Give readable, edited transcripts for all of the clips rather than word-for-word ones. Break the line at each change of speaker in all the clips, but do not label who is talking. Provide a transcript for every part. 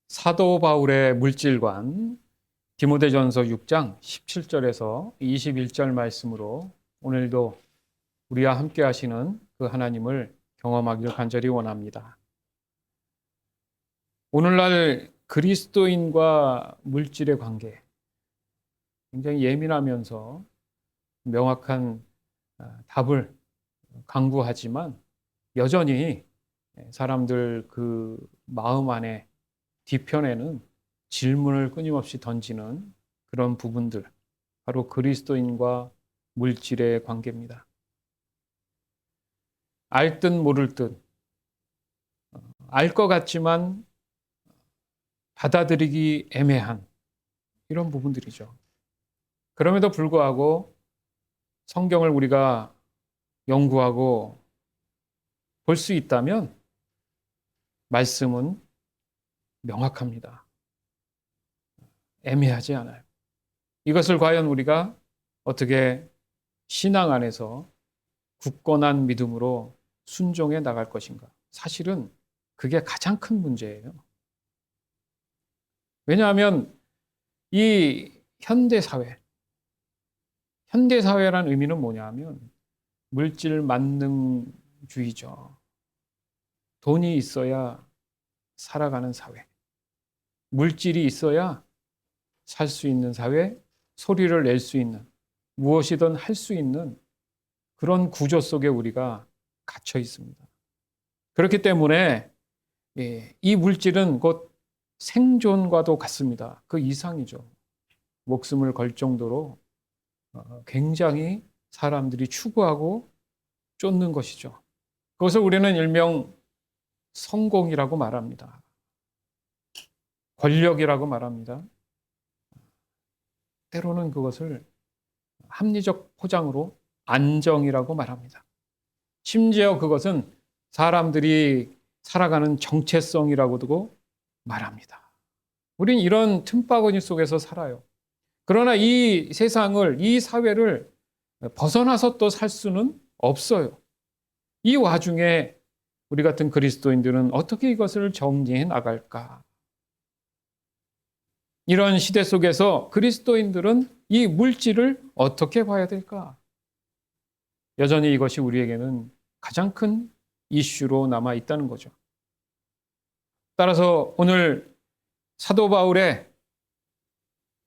사도 바울의 물질관 디모데전서 6장 17절에서 21절 말씀으로 오늘도 우리와 함께 하시는 그 하나님을 경험하기를 간절히 원합니다. 오늘날 그리스도인과 물질의 관계 굉장히 예민하면서 명확한 답을 강구하지만 여전히 사람들 그 마음 안에 뒤편에는 질문을 끊임없이 던지는 그런 부분들, 바로 그리스도인과 물질의 관계입니다. 알 듯 모를 듯, 알 것 같지만 받아들이기 애매한 이런 부분들이죠. 그럼에도 불구하고 성경을 우리가 연구하고 볼 수 있다면 말씀은 명확합니다. 애매하지 않아요. 이것을 과연 우리가 어떻게 신앙 안에서 굳건한 믿음으로 순종해 나갈 것인가? 사실은 그게 가장 큰 문제예요. 왜냐하면 이 현대사회란 의미는 뭐냐 하면 물질 만능주의죠. 돈이 있어야 살아가는 사회. 물질이 있어야 살 수 있는 사회, 소리를 낼 수 있는, 무엇이든 할 수 있는 그런 구조 속에 우리가 갇혀 있습니다. 그렇기 때문에 이 물질은 곧 생존과도 같습니다. 그 이상이죠. 목숨을 걸 정도로 굉장히 사람들이 추구하고 쫓는 것이죠. 그것을 우리는 일명 성공이라고 말합니다. 권력이라고 말합니다. 때로는 그것을 합리적 포장으로 안정이라고 말합니다. 심지어 그것은 사람들이 살아가는 정체성이라고도 말합니다. 우린 이런 틈바구니 속에서 살아요. 그러나 이 세상을, 이 사회를 벗어나서 또 살 수는 없어요. 이 와중에 우리 같은 그리스도인들은 어떻게 이것을 정리해 나갈까? 이런 시대 속에서 그리스도인들은 이 물질을 어떻게 봐야 될까? 여전히 이것이 우리에게는 가장 큰 이슈로 남아 있다는 거죠. 따라서 오늘 사도 바울의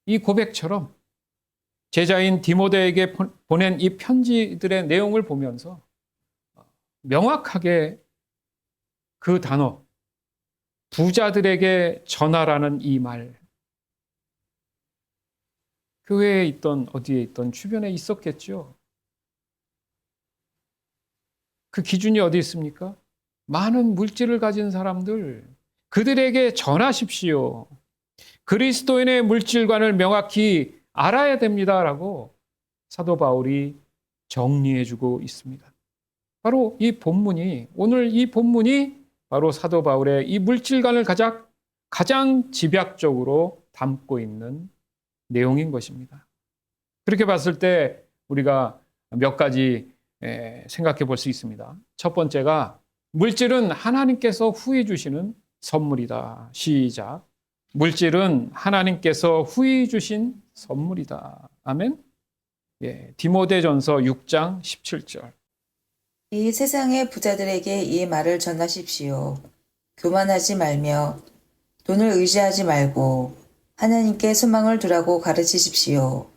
이 고백처럼 제자인 디모데에게 보낸 이 편지들의 내용을 보면서 명확하게 그 단어, 부자들에게 전하라는 이 말, 교회에 있던 어디에 있던 주변에 있었겠죠. 그 기준이 어디 있습니까? 많은 물질을 가진 사람들, 그들에게 전하십시오. 그리스도인의 물질관을 명확히 알아야 됩니다라고 사도 바울이 정리해주고 있습니다. 바로 이 본문이, 오늘 이 본문이 바로 사도 바울의 이 물질관을 가장 집약적으로 담고 있는 내용인 것입니다. 그렇게 봤을 때 우리가 몇 가지 생각해 볼 수 있습니다. 첫 번째가 물질은 하나님께서 후히 주시는 선물이다. 시작. 물질은 하나님께서 후히 주신 선물이다. 아멘. 디모데전서 6장 17절.
이 세상의 부자들에게 이 말을 전하십시오. 교만하지 말며 돈을 의지하지 말고 하나님께 소망을 두라고 가르치십시오.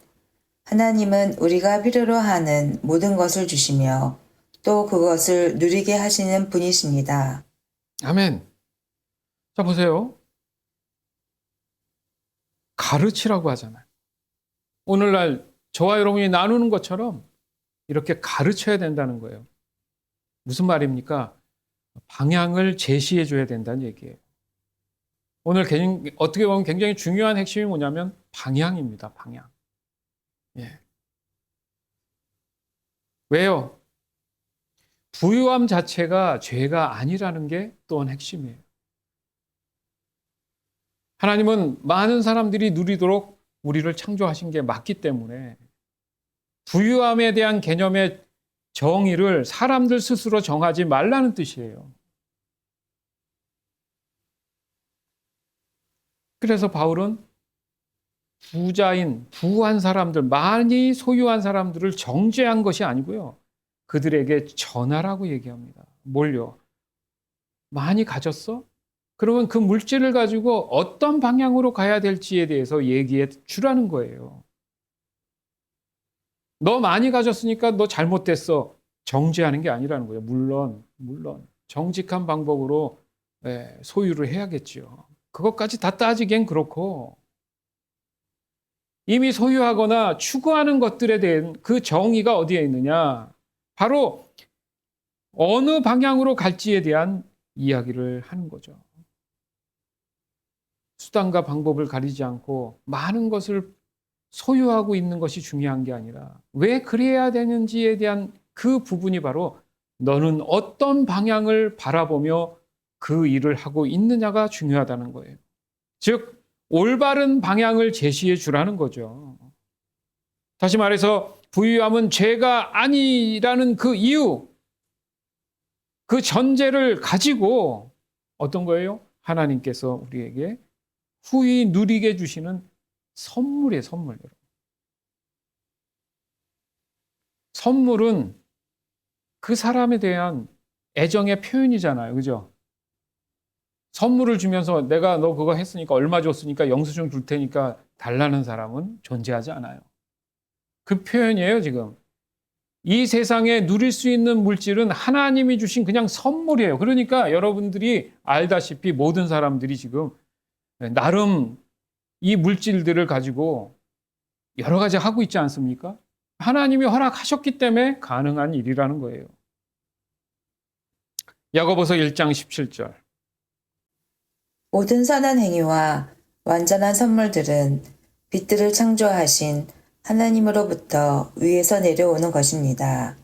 하나님은 우리가 필요로 하는 모든 것을 주시며 또 그것을 누리게 하시는 분이십니다.
아멘. 자, 보세요. 가르치라고 하잖아요. 오늘날 저와 여러분이 나누는 것처럼 이렇게 가르쳐야 된다는 거예요. 무슨 말입니까? 방향을 제시해 줘야 된다는 얘기예요. 오늘 어떻게 보면 굉장히 중요한 핵심이 뭐냐면 방향입니다. 방향. 왜요? 부유함 자체가 죄가 아니라는 게 또한 핵심이에요. 하나님은 많은 사람들이 누리도록 우리를 창조하신 게 맞기 때문에 부유함에 대한 개념의 정의를 사람들 스스로 정하지 말라는 뜻이에요. 그래서 바울은 부한 사람들, 많이 소유한 사람들을 정죄한 것이 아니고요. 그들에게 전하라고 얘기합니다. 뭘요? 많이 가졌어? 그러면 그 물질을 가지고 어떤 방향으로 가야 될지에 대해서 얘기해 주라는 거예요. 너 많이 가졌으니까 너 잘못됐어. 정죄하는 게 아니라는 거예요. 물론 정직한 방법으로 소유를 해야겠죠. 그것까지 다 따지기엔 그렇고 이미 소유하거나 추구하는 것들에 대한 그 정의가 어디에 있느냐? 바로 어느 방향으로 갈지에 대한 이야기를 하는 거죠. 수단과 방법을 가리지 않고 많은 것을 소유하고 있는 것이 중요한 게 아니라 왜 그래야 되는지에 대한 그 부분이 바로 너는 어떤 방향을 바라보며 그 일을 하고 있느냐가 중요하다는 거예요. 즉, 올바른 방향을 제시해 주라는 거죠. 다시 말해서 부유함은 죄가 아니라는 그 이유, 그 전제를 가지고 어떤 거예요? 하나님께서 우리에게 후히 누리게 주시는 선물이에요, 선물. 선물은 그 사람에 대한 애정의 표현이잖아요. 그죠? 선물을 주면서 내가 너 그거 했으니까 얼마 줬으니까 영수증 줄 테니까 달라는 사람은 존재하지 않아요. 그 표현이에요, 지금. 이 세상에 누릴 수 있는 물질은 하나님이 주신 그냥 선물이에요. 그러니까 여러분들이 알다시피 모든 사람들이 지금 나름 이 물질들을 가지고 여러 가지 하고 있지 않습니까? 하나님이 허락하셨기 때문에 가능한 일이라는 거예요. 야고보서 1장 17절.
모든 선한 행위와 완전한 선물들은 빛들을 창조하신 하나님으로부터 위에서 내려오는 것입니다.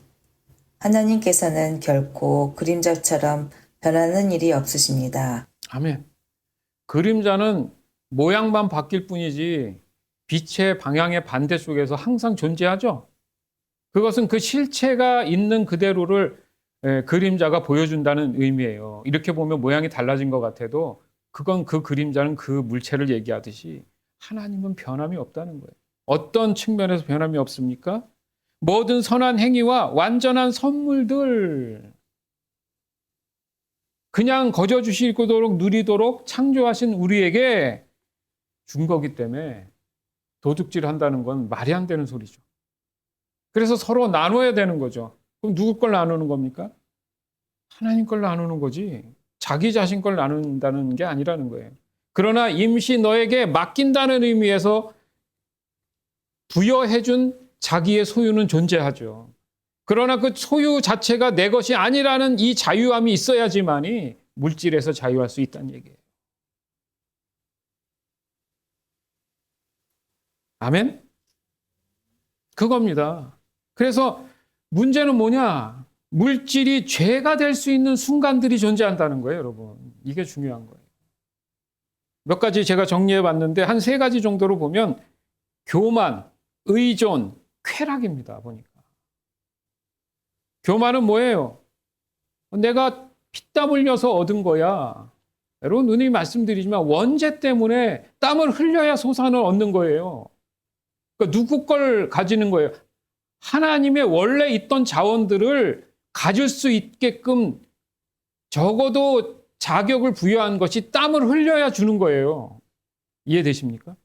하나님께서는 결코 그림자처럼 변하는 일이 없으십니다.
아멘. 그림자는 모양만 바뀔 뿐이지 빛의 방향의 반대쪽에서 항상 존재하죠. 그것은 그 실체가 있는 그대로를 그림자가 보여준다는 의미예요. 이렇게 보면 모양이 달라진 것 같아도 그건 그 그림자는 그 물체를 얘기하듯이 하나님은 변함이 없다는 거예요. 어떤 측면에서 변함이 없습니까? 모든 선한 행위와 완전한 선물들, 그냥 거저 주시도록 누리도록 창조하신 우리에게 준 거기 때문에 도둑질 한다는 건 말이 안 되는 소리죠. 그래서 서로 나눠야 되는 거죠. 그럼 누구 걸 나누는 겁니까? 하나님 걸 나누는 거지. 자기 자신 걸 나눈다는 게 아니라는 거예요. 그러나 임시 너에게 맡긴다는 의미에서 부여해준 자기의 소유는 존재하죠. 그러나 그 소유 자체가 내 것이 아니라는 이 자유함이 있어야지만이 물질에서 자유할 수 있다는 얘기예요. 아멘? 그겁니다. 그래서 문제는 뭐냐? 물질이 죄가 될 수 있는 순간들이 존재한다는 거예요, 여러분. 이게 중요한 거예요. 몇 가지 제가 정리해 봤는데 한 3가지 정도로 보면 교만, 의존, 쾌락입니다, 보니까. 교만은 뭐예요? 내가 피땀 흘려서 얻은 거야. 여러분, 누님이 말씀드리지만 원죄 때문에 땀을 흘려야 소산을 얻는 거예요. 그러니까 누구 걸 가지는 거예요? 하나님의 원래 있던 자원들을 가질 수 있게끔 적어도 자격을 부여한 것이 땀을 흘려야 주는 거예요. 이해되십니까?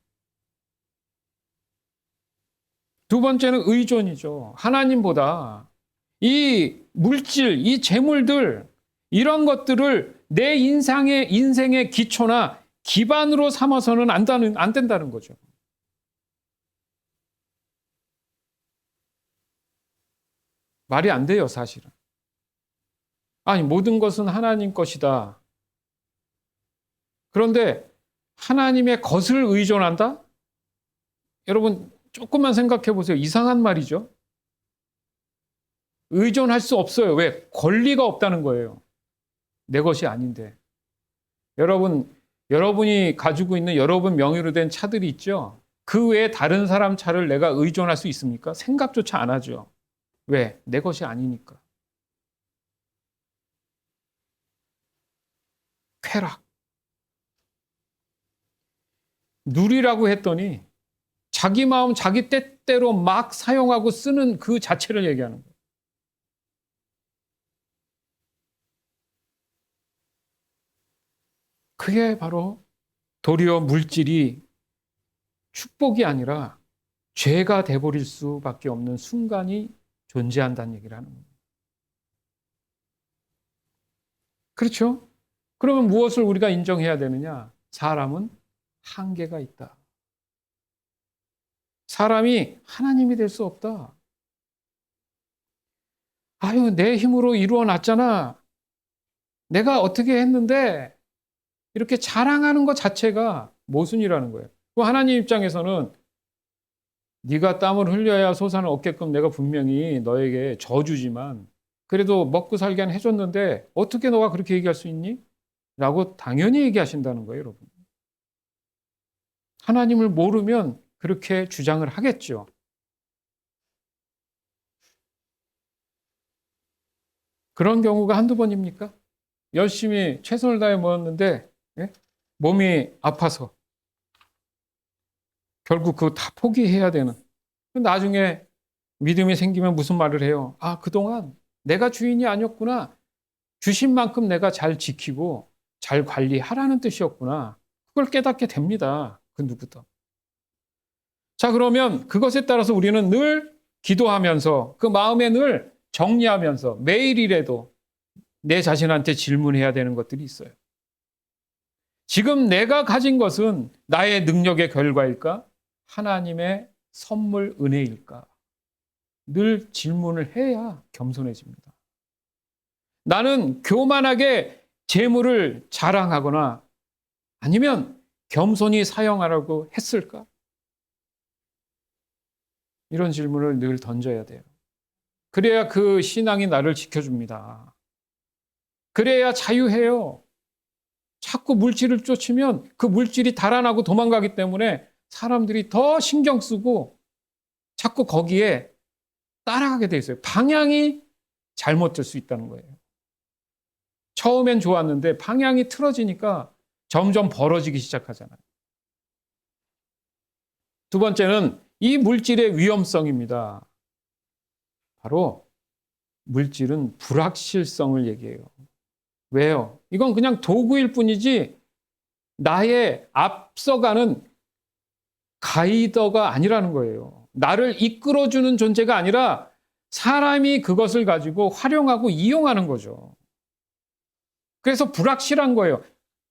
두 번째는 의존이죠. 하나님보다 이 물질, 이 재물들, 이런 것들을 내 인생의 기초나 기반으로 삼아서는 안 된다는 거죠. 말이 안 돼요, 사실은. 아니, 모든 것은 하나님 것이다. 그런데 하나님의 것을 의존한다? 여러분, 조금만 생각해 보세요. 이상한 말이죠. 의존할 수 없어요. 왜? 권리가 없다는 거예요. 내 것이 아닌데. 여러분이 가지고 있는 여러분 명의로 된 차들이 있죠? 그 외에 다른 사람 차를 내가 의존할 수 있습니까? 생각조차 안 하죠. 왜? 내 것이 아니니까. 쾌락. 누리라고 했더니 자기 마음, 자기 때때로 막 사용하고 쓰는 그 자체를 얘기하는 거예요. 그게 바로 도리어 물질이 축복이 아니라 죄가 돼버릴 수밖에 없는 순간이 존재한다는 얘기를 하는 거예요. 그렇죠? 그러면 무엇을 우리가 인정해야 되느냐? 사람은 한계가 있다. 사람이 하나님이 될 수 없다. 아유, 내 힘으로 이루어 놨잖아. 내가 어떻게 했는데 이렇게 자랑하는 것 자체가 모순이라는 거예요. 하나님 입장에서는 네가 땀을 흘려야 소산을 얻게끔 내가 분명히 너에게 저주지만 그래도 먹고 살게 해줬는데 어떻게 너가 그렇게 얘기할 수 있니? 라고 당연히 얘기하신다는 거예요, 여러분. 하나님을 모르면 그렇게 주장을 하겠죠. 그런 경우가 한두 번입니까? 열심히 최선을 다해 모았는데 몸이 아파서 결국 그거 다 포기해야 되는. 나중에 믿음이 생기면 무슨 말을 해요? 아, 그동안 내가 주인이 아니었구나. 주신 만큼 내가 잘 지키고 잘 관리하라는 뜻이었구나. 그걸 깨닫게 됩니다. 그 누구도. 자, 그러면 그것에 따라서 우리는 늘 기도하면서 그 마음에 늘 정리하면서 매일이라도 내 자신한테 질문해야 되는 것들이 있어요. 지금 내가 가진 것은 나의 능력의 결과일까? 하나님의 선물 은혜일까? 늘 질문을 해야 겸손해집니다. 나는 교만하게 재물을 자랑하거나 아니면 겸손히 사용하라고 했을까? 이런 질문을 늘 던져야 돼요. 그래야 그 신앙이 나를 지켜줍니다. 그래야 자유해요. 자꾸 물질을 쫓으면 그 물질이 달아나고 도망가기 때문에 사람들이 더 신경 쓰고 자꾸 거기에 따라가게 돼 있어요. 방향이 잘못될 수 있다는 거예요. 처음엔 좋았는데 방향이 틀어지니까 점점 벌어지기 시작하잖아요. 두 번째는 이 물질의 위험성입니다. 바로 물질은 불확실성을 얘기해요. 왜요? 이건 그냥 도구일 뿐이지 나의 앞서가는 가이더가 아니라는 거예요. 나를 이끌어주는 존재가 아니라 사람이 그것을 가지고 활용하고 이용하는 거죠. 그래서 불확실한 거예요.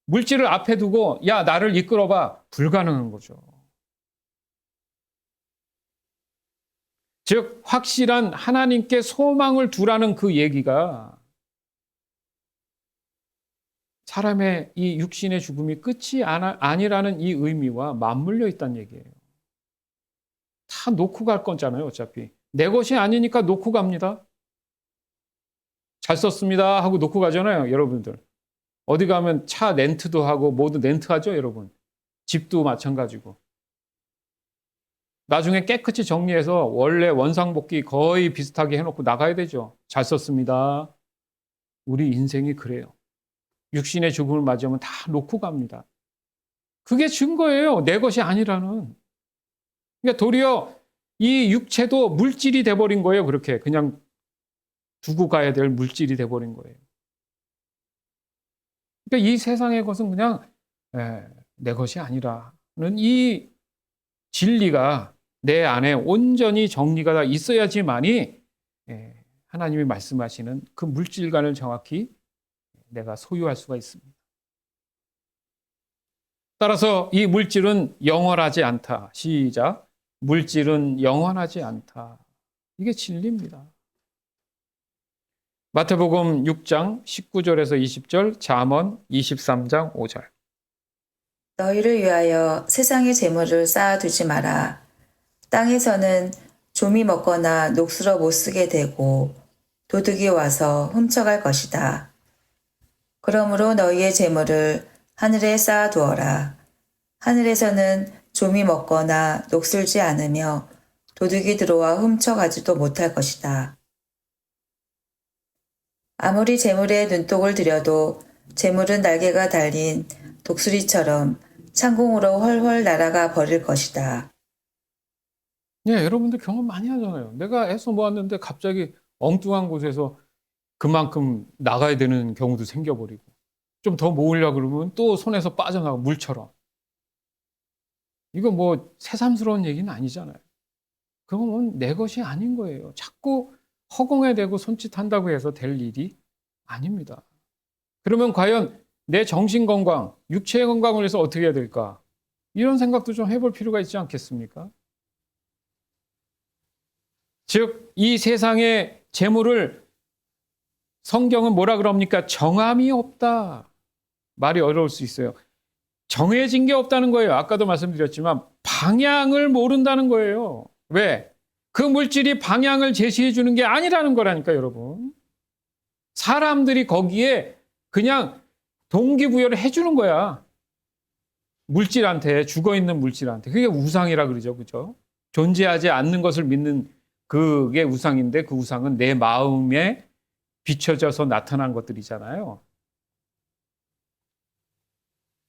물질을 앞에 두고 야, 나를 이끌어봐. 불가능한 거죠. 즉 확실한 하나님께 소망을 두라는 그 얘기가 사람의 이 육신의 죽음이 끝이 아니라는 이 의미와 맞물려 있다는 얘기예요. 다 놓고 갈 거잖아요, 어차피. 내 것이 아니니까 놓고 갑니다. 잘 썼습니다 하고 놓고 가잖아요, 여러분들. 어디 가면 차 렌트도 하고 모두 렌트하죠, 여러분. 집도 마찬가지고. 나중에 깨끗이 정리해서 원래 원상복귀 거의 비슷하게 해놓고 나가야 되죠. 잘 썼습니다. 우리 인생이 그래요. 육신의 죽음을 맞이하면 다 놓고 갑니다. 그게 증거예요. 내 것이 아니라는. 그러니까 도리어 이 육체도 물질이 돼버린 거예요. 그렇게 그냥 두고 가야 될 물질이 돼버린 거예요. 그러니까 이 세상의 것은 그냥 내 것이 아니라는 이 진리가 내 안에 온전히 정리가 다 있어야지만이 하나님이 말씀하시는 그 물질관을 정확히 내가 소유할 수가 있습니다. 따라서 이 물질은 영원하지 않다. 시작. 물질은 영원하지 않다. 이게 진리입니다. 마태복음 6장 19절에서 20절, 잠언 23장 5절.
너희를 위하여 세상의 재물을 쌓아두지 마라. 땅에서는 좀이 먹거나 녹슬어 못 쓰게 되고 도둑이 와서 훔쳐갈 것이다. 그러므로 너희의 재물을 하늘에 쌓아두어라. 하늘에서는 좀이 먹거나 녹슬지 않으며 도둑이 들어와 훔쳐가지도 못할 것이다. 아무리 재물에 눈독을 들여도 재물은 날개가 달린 독수리처럼 창공으로 훨훨 날아가 버릴 것이다.
예, 여러분들 경험 많이 하잖아요. 내가 해서 모았는데 갑자기 엉뚱한 곳에서 그만큼 나가야 되는 경우도 생겨버리고, 좀 더 모으려고 그러면 또 손에서 빠져나가고, 물처럼. 이거 뭐 새삼스러운 얘기는 아니잖아요. 그건 내 것이 아닌 거예요. 자꾸 허공에 대고 손짓한다고 해서 될 일이 아닙니다. 그러면 과연 내 정신 건강, 육체의 건강을 위해서 어떻게 해야 될까? 이런 생각도 좀 해볼 필요가 있지 않겠습니까? 즉, 이 세상의 재물을 성경은 뭐라 그럽니까? 정함이 없다. 말이 어려울 수 있어요. 정해진 게 없다는 거예요. 아까도 말씀드렸지만 방향을 모른다는 거예요. 왜? 그 물질이 방향을 제시해 주는 게 아니라는 거라니까, 여러분. 사람들이 거기에 그냥 동기부여를 해주는 거야. 물질한테, 죽어있는 물질한테. 그게 우상이라 그러죠. 그죠? 존재하지 않는 것을 믿는 그게 우상인데, 그 우상은 내 마음에 비춰져서 나타난 것들이잖아요.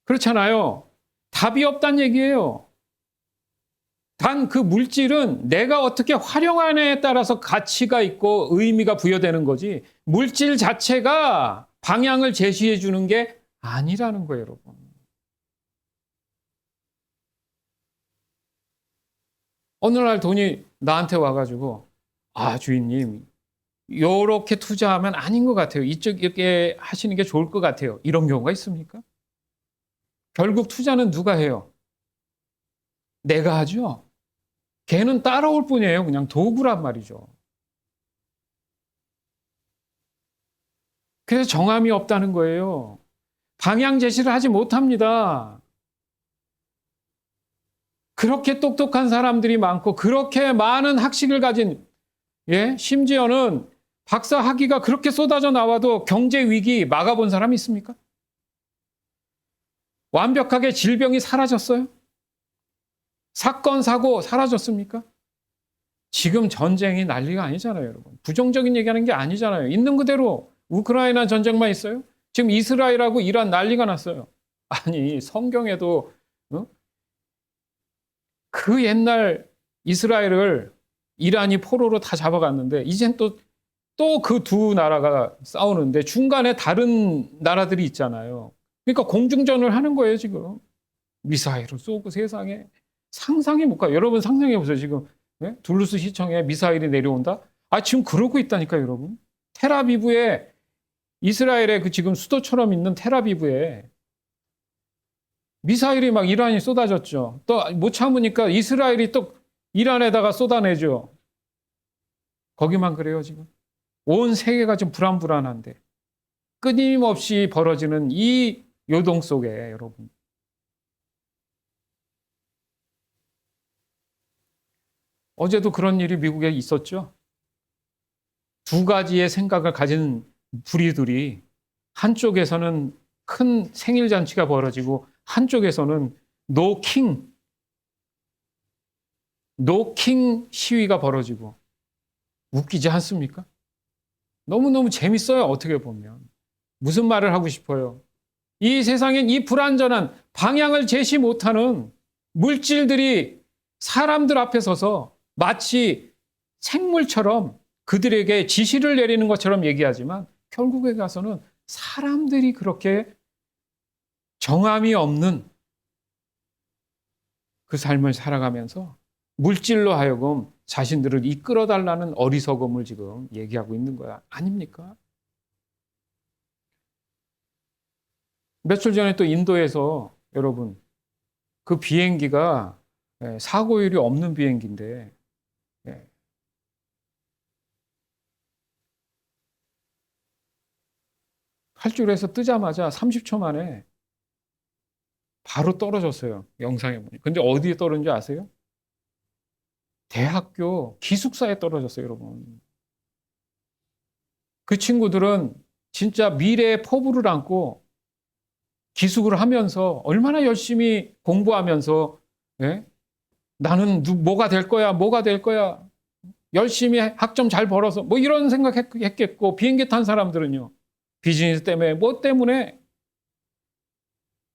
그렇잖아요. 답이 없다는 얘기예요. 단 그 물질은 내가 어떻게 활용하느냐에 따라서 가치가 있고 의미가 부여되는 거지, 물질 자체가 방향을 제시해 주는 게 아니라는 거예요, 여러분. 어느 날 돈이 나한테 와가지고, 아, 주인님, 요렇게 투자하면 아닌 것 같아요. 이쪽에 하시는 게 좋을 것 같아요. 이런 경우가 있습니까? 결국 투자는 누가 해요? 내가 하죠. 걔는 따라올 뿐이에요. 그냥 도구란 말이죠. 그래서 정함이 없다는 거예요. 방향 제시를 하지 못합니다. 그렇게 똑똑한 사람들이 많고 그렇게 많은 학식을 가진, 심지어는 박사 학위가 그렇게 쏟아져 나와도 경제 위기 막아본 사람이 있습니까? 완벽하게 질병이 사라졌어요? 사건, 사고 사라졌습니까? 지금 전쟁이 난리가 아니잖아요, 여러분. 부정적인 얘기하는 게 아니잖아요. 있는 그대로 우크라이나 전쟁만 있어요? 지금 이스라엘하고 이란 난리가 났어요. 아니, 성경에도 그 옛날 이스라엘을 이란이 포로로 다 잡아갔는데 이젠 또 그 두 나라가 싸우는데 중간에 다른 나라들이 있잖아요. 그러니까 공중전을 하는 거예요, 지금. 미사일을 쏘고 세상에. 상상이 못 가요. 여러분 상상해 보세요. 지금 둘루스 시청에 미사일이 내려온다? 아, 지금 그러고 있다니까요, 여러분. 텔아비브에, 이스라엘의 그 지금 수도처럼 있는 텔아비브에 미사일이 막 이란이 쏟아졌죠. 또 못 참으니까 이스라엘이 또 이란에다가 쏟아내죠. 거기만 그래요, 지금. 온 세계가 지금 불안불안한데 끊임없이 벌어지는 이 요동 속에, 여러분, 어제도 그런 일이 미국에 있었죠. 두 가지의 생각을 가진 부리들이, 한쪽에서는 큰 생일 잔치가 벌어지고 한쪽에서는 노킹 시위가 벌어지고. 웃기지 않습니까? 너무너무 재밌어요, 어떻게 보면. 무슨 말을 하고 싶어요? 이 세상엔 이 불완전한 방향을 제시 못하는 물질들이 사람들 앞에 서서 마치 생물처럼 그들에게 지시를 내리는 것처럼 얘기하지만 결국에 가서는 사람들이 그렇게 정함이 없는 그 삶을 살아가면서 물질로 하여금 자신들을 이끌어달라는 어리석음을 지금 얘기하고 있는 거야. 아닙니까? 며칠 전에 또 인도에서, 여러분, 그 비행기가 사고율이 없는 비행기인데 활주로에서 뜨자마자 30초 만에 바로 떨어졌어요. 영상에 보니. 근데 어디에 떨어진지 아세요? 대학교 기숙사에 떨어졌어요, 여러분. 그 친구들은 진짜 미래의 포부를 안고 기숙을 하면서 얼마나 열심히 공부하면서, 나는 뭐가 될 거야, 뭐가 될 거야, 열심히 학점 잘 벌어서 뭐 이런 생각했겠고, 비행기 탄 사람들은요, 비즈니스 때문에 뭐 때문에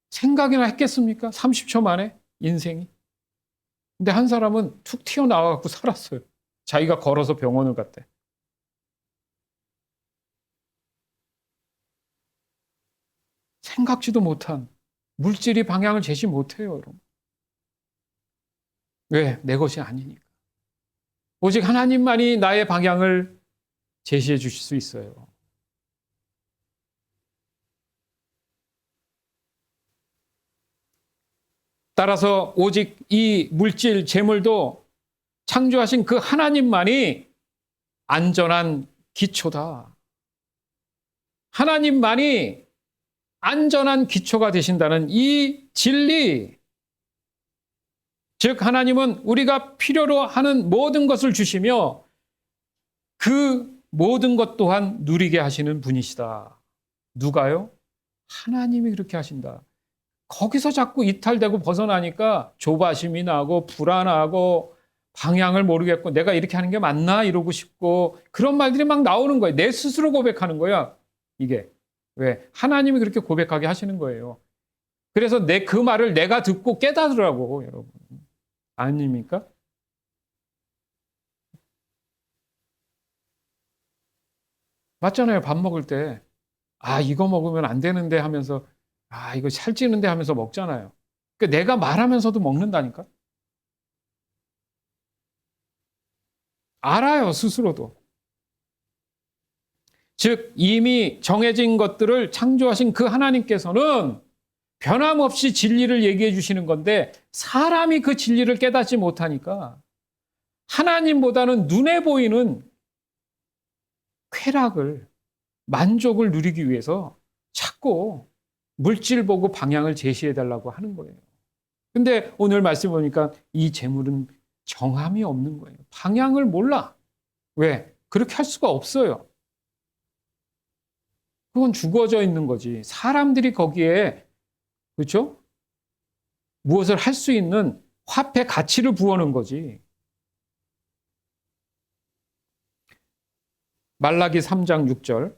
생각이나 했겠습니까? 30초 만에 인생이. 근데 한 사람은 툭 튀어나와갖고 살았어요. 자기가 걸어서 병원을 갔대. 생각지도 못한 물질이 방향을 제시 못해요, 여러분. 왜? 내 것이 아니니까. 오직 하나님만이 나의 방향을 제시해 주실 수 있어요. 따라서 오직 이 물질, 재물도 창조하신 그 하나님만이 안전한 기초다. 하나님만이 안전한 기초가 되신다는 이 진리, 즉 하나님은 우리가 필요로 하는 모든 것을 주시며 그 모든 것 또한 누리게 하시는 분이시다. 누가요? 하나님이 그렇게 하신다. 거기서 자꾸 이탈되고 벗어나니까 조바심이 나고 불안하고 방향을 모르겠고 내가 이렇게 하는 게 맞나 이러고 싶고 그런 말들이 막 나오는 거예요. 내 스스로 고백하는 거야. 이게. 왜? 하나님이 그렇게 고백하게 하시는 거예요. 그래서 그 말을 내가 듣고 깨닫으라고, 여러분. 아닙니까? 맞잖아요. 밥 먹을 때. 아, 이거 먹으면 안 되는데 하면서, 아, 이거 살찌는데 하면서 먹잖아요. 그러니까 내가 말하면서도 먹는다니까? 알아요, 스스로도. 즉, 이미 정해진 것들을 창조하신 그 하나님께서는 변함없이 진리를 얘기해 주시는 건데, 사람이 그 진리를 깨닫지 못하니까, 하나님보다는 눈에 보이는 쾌락을, 만족을 누리기 위해서 자꾸 물질 보고 방향을 제시해 달라고 하는 거예요. 근데 오늘 말씀 보니까 이 재물은 정함이 없는 거예요. 방향을 몰라. 왜? 그렇게 할 수가 없어요. 그건 죽어져 있는 거지. 사람들이 거기에, 그렇죠? 무엇을 할 수 있는 화폐 가치를 부어놓은 거지. 말라기 3장 6절.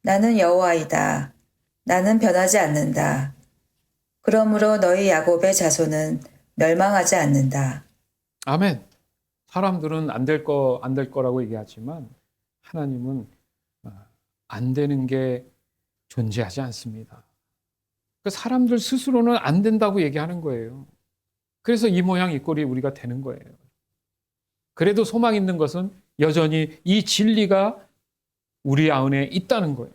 나는 여호와이다. 나는 변하지 않는다. 그러므로 너희 야곱의 자손은 멸망하지 않는다.
아멘. 사람들은 안 될 거라고 얘기하지만 하나님은 안 되는 게 존재하지 않습니다. 그 사람들 스스로는 안 된다고 얘기하는 거예요. 그래서 이 모양 이 꼴이 우리가 되는 거예요. 그래도 소망 있는 것은 여전히 이 진리가 우리 안에 있다는 거예요.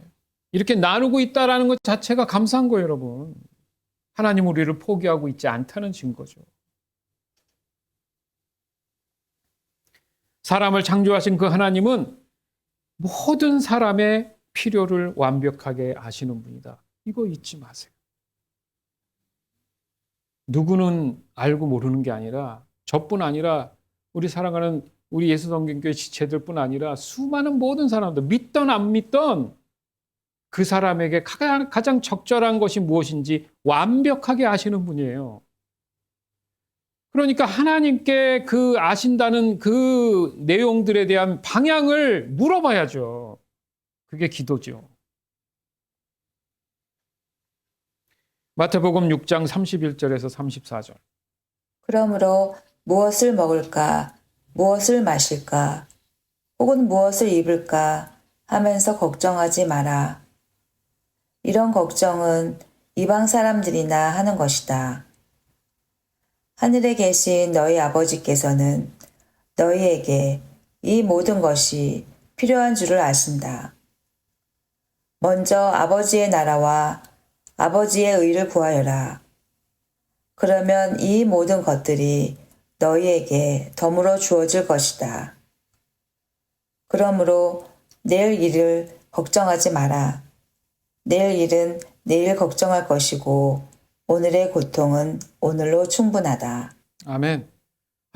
이렇게 나누고 있다는 것 자체가 감사한 거예요, 여러분. 하나님 우리를 포기하고 있지 않다는 증거죠. 사람을 창조하신 그 하나님은 모든 사람의 필요를 완벽하게 아시는 분이다. 이거 잊지 마세요. 누구는 알고 모르는 게 아니라 저뿐 아니라 우리 사랑하는 우리 예수성경교회 지체들뿐 아니라 수많은 모든 사람들 믿던 안 믿던 그 사람에게 가장 적절한 것이 무엇인지 완벽하게 아시는 분이에요. 그러니까 하나님께 그 아신다는 그 내용들에 대한 방향을 물어봐야죠. 그게 기도죠. 마태복음 6장 31절에서 34절.
그러므로 무엇을 먹을까, 무엇을 마실까, 혹은 무엇을 입을까 하면서 걱정하지 마라. 이런 걱정은 이방 사람들이나 하는 것이다. 하늘에 계신 너희 아버지께서는 너희에게 이 모든 것이 필요한 줄을 아신다. 먼저 아버지의 나라와 아버지의 의를 구하여라. 그러면 이 모든 것들이 너희에게 덤으로 주어질 것이다. 그러므로 내일 일을 걱정하지 마라. 내일 일은 내일 걱정할 것이고 오늘의 고통은 오늘로 충분하다.
아멘.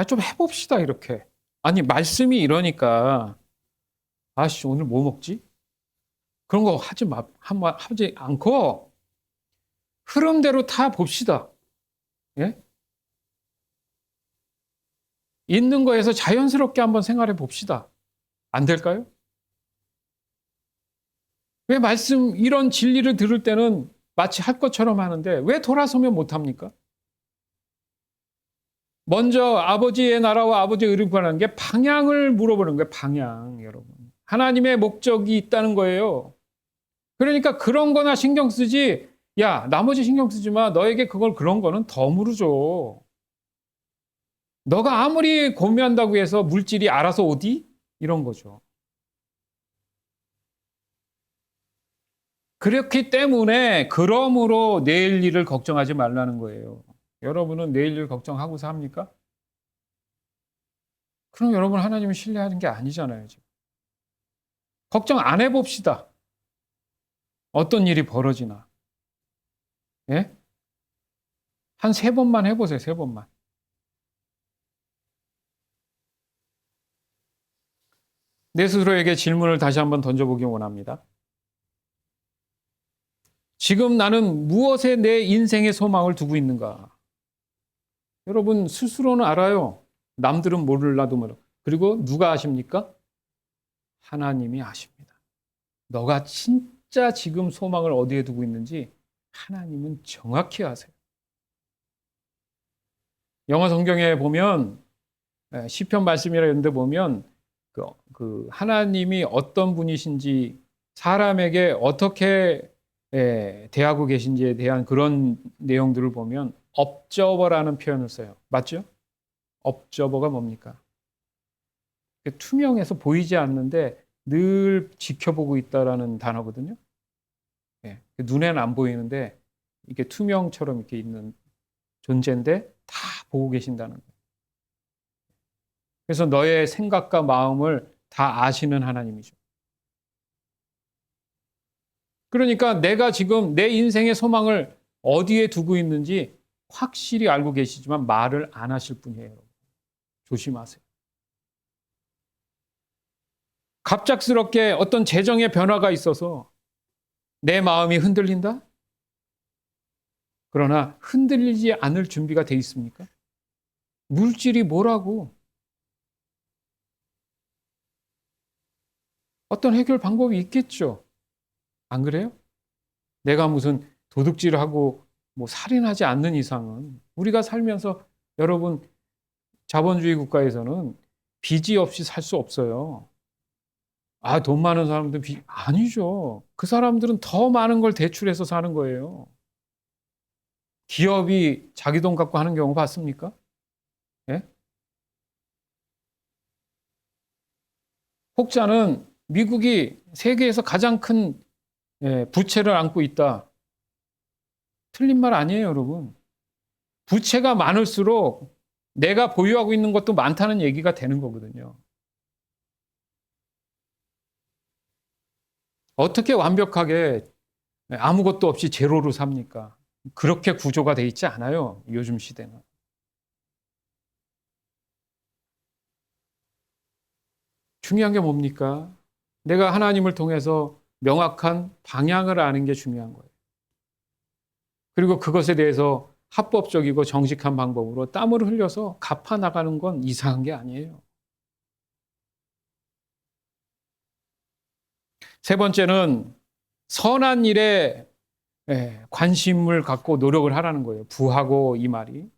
좀 해봅시다, 이렇게. 아니, 말씀이 이러니까, 아씨, 오늘 뭐 먹지? 그런 거 하지 않고, 흐름대로 타 봅시다. 예? 있는 거에서 자연스럽게 한번 생활해 봅시다. 안 될까요? 왜 이런 진리를 들을 때는 마치 할 것처럼 하는데 왜 돌아서면 못합니까? 먼저 아버지의 나라와 아버지의 의를 구하는 게 방향을 물어보는 거예요. 방향, 여러분. 하나님의 목적이 있다는 거예요. 그러니까 그런 거나 신경 쓰지, 야, 나머지 신경 쓰지 마. 너에게 그런 거는 덤으로 줘. 너가 아무리 고민한다고 해서 물질이 알아서 오디? 이런 거죠. 그렇기 때문에 그러므로 내일 일을 걱정하지 말라는 거예요. 여러분은 내일 일 걱정하고 삽니까? 그럼 여러분 하나님을 신뢰하는 게 아니잖아요. 지금. 걱정 안 해봅시다. 어떤 일이 벌어지나. 예? 한 3번만 해보세요. 3번만. 내 스스로에게 질문을 다시 한번 던져보기 원합니다. 지금 나는 무엇에 내 인생의 소망을 두고 있는가? 여러분 스스로는 알아요. 남들은 몰라도 몰라. 그리고 누가 아십니까? 하나님이 아십니다. 너가 진짜 지금 소망을 어디에 두고 있는지 하나님은 정확히 아세요. 영어 성경에 보면 시편 말씀이라 이런 데 보면 그 하나님이 어떤 분이신지 사람에게 어떻게 대하고 계신지에 대한 그런 내용들을 보면 observer라는 표현을 써요. 맞죠? observer가 뭡니까? 투명해서 보이지 않는데 늘 지켜보고 있다라는 단어거든요. 눈에는 안 보이는데 이게 투명처럼 이렇게 있는 존재인데 다 보고 계신다는 거예요. 그래서 너의 생각과 마음을 다 아시는 하나님이죠. 그러니까 내가 지금 내 인생의 소망을 어디에 두고 있는지 확실히 알고 계시지만 말을 안 하실 분이에요. 조심하세요. 갑작스럽게 어떤 재정의 변화가 있어서 내 마음이 흔들린다? 그러나 흔들리지 않을 준비가 돼 있습니까? 물질이 뭐라고? 어떤 해결 방법이 있겠죠. 안 그래요? 내가 무슨 도둑질을 하고 뭐 살인하지 않는 이상은 우리가 살면서 여러분 자본주의 국가에서는 빚이 없이 살 수 없어요. 아, 돈 많은 사람들은 아니죠. 그 사람들은 더 많은 걸 대출해서 사는 거예요. 기업이 자기 돈 갖고 하는 경우 봤습니까? 예? 혹자는 미국이 세계에서 가장 큰 부채를 안고 있다. 틀린 말 아니에요, 여러분. 부채가 많을수록 내가 보유하고 있는 것도 많다는 얘기가 되는 거거든요. 어떻게 완벽하게 아무것도 없이 제로로 삽니까? 그렇게 구조가 돼 있지 않아요, 요즘 시대는. 중요한 게 뭡니까? 내가 하나님을 통해서 명확한 방향을 아는 게 중요한 거예요. 그리고 그것에 대해서 합법적이고 정직한 방법으로 땀을 흘려서 갚아 나가는 건 이상한 게 아니에요. 세 번째는 선한 일에 관심을 갖고 노력을 하라는 거예요. 부하고 이 말이.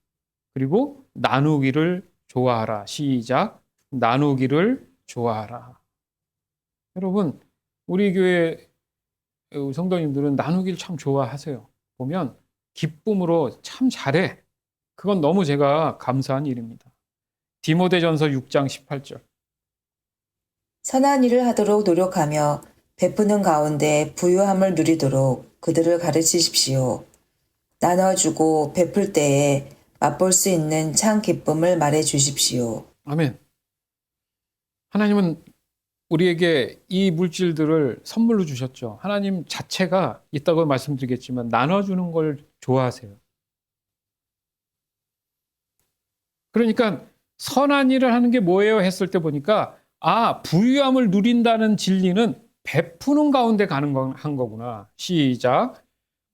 그리고 나누기를 좋아하라. 시작. 나누기를 좋아하라. 여러분, 우리 교회 성도님들은 나누기를 참 좋아하세요. 보면 기쁨으로 참 잘해. 그건 너무 제가 감사한 일입니다. 디모데전서 6장 18절.
선한 일을 하도록 노력하며 베푸는 가운데 부유함을 누리도록 그들을 가르치십시오. 나눠주고 베풀 때에 맛볼 수 있는 참 기쁨을 말해 주십시오.
아멘. 하나님은 우리에게 이 물질들을 선물로 주셨죠. 하나님 자체가 있다고 말씀드리겠지만 나눠주는 걸 좋아하세요. 그러니까 선한 일을 하는 게 뭐예요? 했을 때 보니까 부유함을 누린다는 진리는 베푸는 가운데 한 거구나. 시작.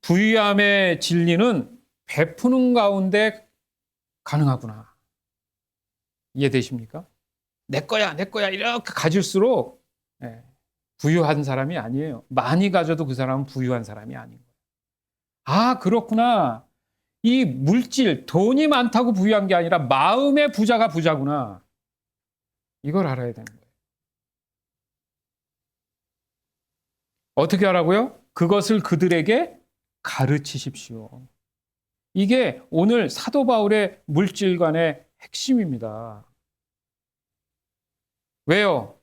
부유함의 진리는 베푸는 가운데 가능하구나. 이해되십니까? 내 거야 이렇게 가질수록 부유한 사람이 아니에요. 많이 가져도 그 사람은 부유한 사람이 아닌 거예요. 아, 그렇구나. 이 물질, 돈이 많다고 부유한 게 아니라 마음의 부자가 부자구나. 이걸 알아야 되는 거예요. 어떻게 하라고요? 그것을 그들에게 가르치십시오. 이게 오늘 사도 바울의 물질관의 핵심입니다. 왜요?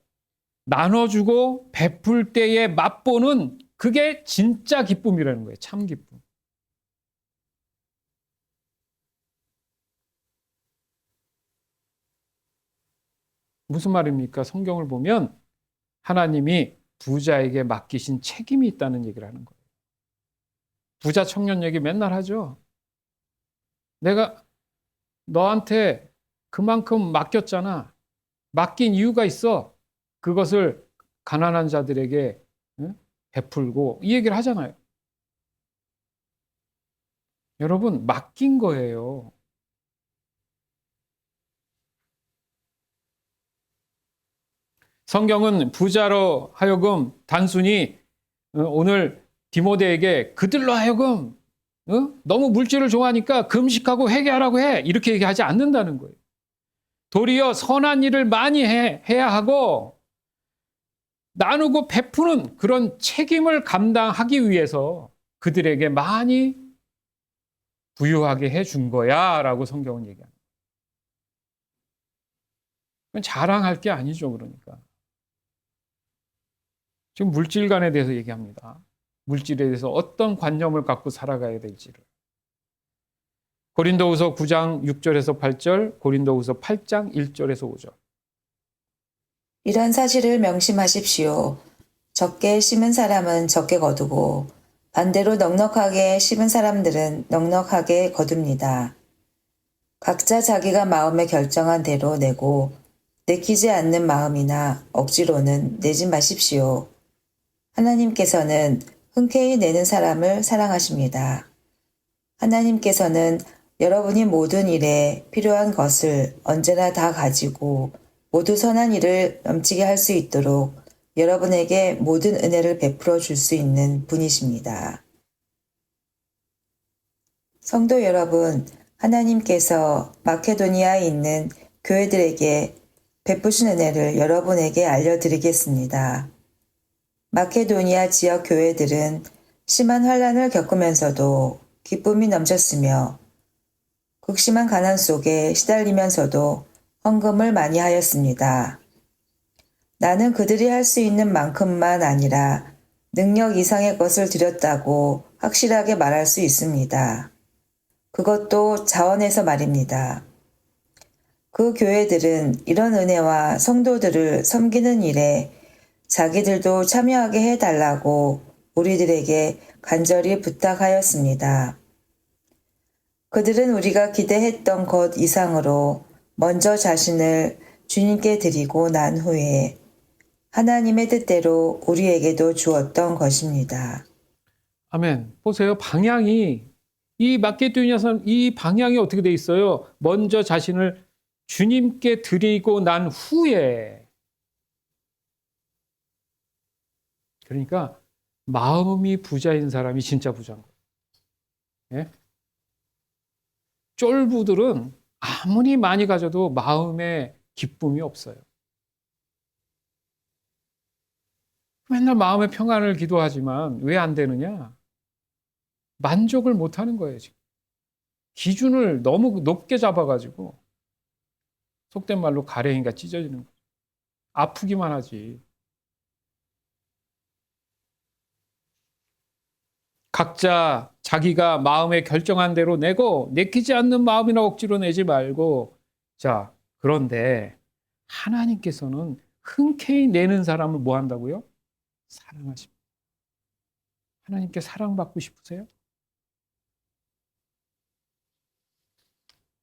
나눠주고 베풀 때에 맛보는 그게 진짜 기쁨이라는 거예요. 참 기쁨. 무슨 말입니까? 성경을 보면 하나님이 부자에게 맡기신 책임이 있다는 얘기를 하는 거예요. 부자 청년 얘기 맨날 하죠. 내가 너한테 그만큼 맡겼잖아. 맡긴 이유가 있어. 그것을 가난한 자들에게 베풀고 이 얘기를 하잖아요. 여러분, 맡긴 거예요. 성경은 부자로 하여금 단순히 오늘 디모데에게 그들로 하여금 너무 물질을 좋아하니까 금식하고 회개하라고 해. 이렇게 얘기하지 않는다는 거예요. 도리어 선한 일을 많이 해야 하고 나누고 베푸는 그런 책임을 감당하기 위해서 그들에게 많이 부유하게 해준 거야 라고 성경은 얘기합니다. 그건 자랑할 게 아니죠. 그러니까. 지금 물질관에 대해서 얘기합니다. 물질에 대해서 어떤 관념을 갖고 살아가야 될지를. 고린도후서 9장 6절에서 8절, 고린도후서 8장 1절에서 5절.
이런 사실을 명심하십시오. 적게 심은 사람은 적게 거두고 반대로 넉넉하게 심은 사람들은 넉넉하게 거둡니다. 각자 자기가 마음에 결정한 대로 내고 내키지 않는 마음이나 억지로는 내지 마십시오. 하나님께서는 흔쾌히 내는 사람을 사랑하십니다. 하나님께서는 여러분이 모든 일에 필요한 것을 언제나 다 가지고 모두 선한 일을 넘치게 할 수 있도록 여러분에게 모든 은혜를 베풀어 줄 수 있는 분이십니다. 성도 여러분, 하나님께서 마케도니아에 있는 교회들에게 베푸신 은혜를 여러분에게 알려드리겠습니다. 마케도니아 지역 교회들은 심한 환란을 겪으면서도 기쁨이 넘쳤으며 극심한 가난 속에 시달리면서도 헌금을 많이 하였습니다. 나는 그들이 할 수 있는 만큼만 아니라 능력 이상의 것을 드렸다고 확실하게 말할 수 있습니다. 그것도 자원에서 말입니다. 그 교회들은 이런 은혜와 성도들을 섬기는 일에 자기들도 참여하게 해달라고 우리들에게 간절히 부탁하였습니다. 그들은 우리가 기대했던 것 이상으로 먼저 자신을 주님께 드리고 난 후에 하나님의 뜻대로 우리에게도 주었던 것입니다.
아멘. 보세요. 방향이 이 마케도니아선 이 방향이 어떻게 돼 있어요? 먼저 자신을 주님께 드리고 난 후에. 그러니까 마음이 부자인 사람이 진짜 부자인 거예요. 예? 쫄부들은 아무리 많이 가져도 마음에 기쁨이 없어요. 맨날 마음의 평안을 기도하지만 왜 안 되느냐? 만족을 못 하는 거예요, 지금. 기준을 너무 높게 잡아가지고 속된 말로 가래인가 찢어지는 거죠. 아프기만 하지. 각자 자기가 마음에 결정한 대로 내고 내키지 않는 마음이나 억지로 내지 말고 자, 그런데 하나님께서는 흔쾌히 내는 사람을 뭐 한다고요? 사랑하십니다. 하나님께 사랑받고 싶으세요?